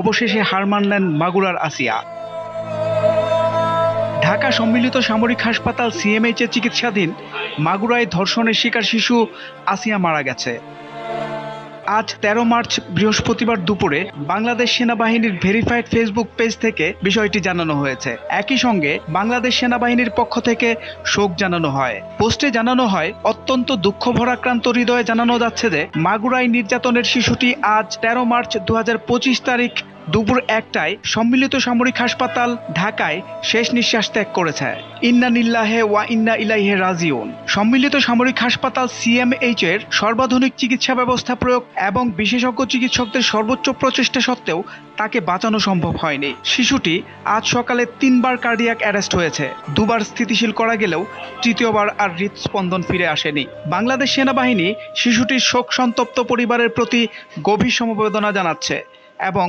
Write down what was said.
অবশেষে হার মানলেন মাগুরার আসিয়া। ঢাকা সম্মিলিত সামরিক হাসপাতাল সিএমএইচে চিকিৎসাধীন মাগুরায় ধর্ষণের শিকার শিশু আসিয়া মারা গেছে। আজ ১৩ মার্চ বৃহস্পতিবার দুপুরে বাংলাদেশ সেনাবাহিনীর ভেরিফাইড ফেসবুক পেজ থেকে বিষয়টি জানানো হয়েছে। একই সঙ্গে বাংলাদেশ সেনাবাহিনীর পক্ষ থেকে শোক জানানো হয়। পোস্টে জানানো হয়, অত্যন্ত দুঃখ ভরাক্রান্ত হৃদয়ে জানানো যাচ্ছে যে মাগুরায় নির্যাতনের শিশুটি আজ ১৩ মার্চ ২০২৫ তারিখ দুপুর ১টায় সম্মিলিত সামরিক হাসপাতাল ঢাকায় শেষ নিঃশ্বাস ত্যাগ করেছে। ইন্না লিল্লাহি ওয়া ইন্না ইলাইহি রাজিউন। সম্মিলিত সামরিক হাসপাতাল সিএমএইচ এর সর্বাধুনিক চিকিৎসা ব্যবস্থা প্রয়োগ এবং বিশেষজ্ঞ চিকিৎসকদের সর্বোচ্চ প্রচেষ্টা সত্ত্বেও তাকে বাঁচানো সম্ভব হয়নি। শিশুটি আজ সকালে ৩বার কার্ডিয়াক অ্যারেস্ট হয়েছে। ২বার স্থিতিশীল করা গেলেও তৃতীয়বার আর হৃদস্পন্দন ফিরে আসেনি। বাংলাদেশ সেনাবাহিনী শিশুটির শোক সন্তপ্ত পরিবারের প্রতি গভীর সমবেদনা জানাচ্ছে এবং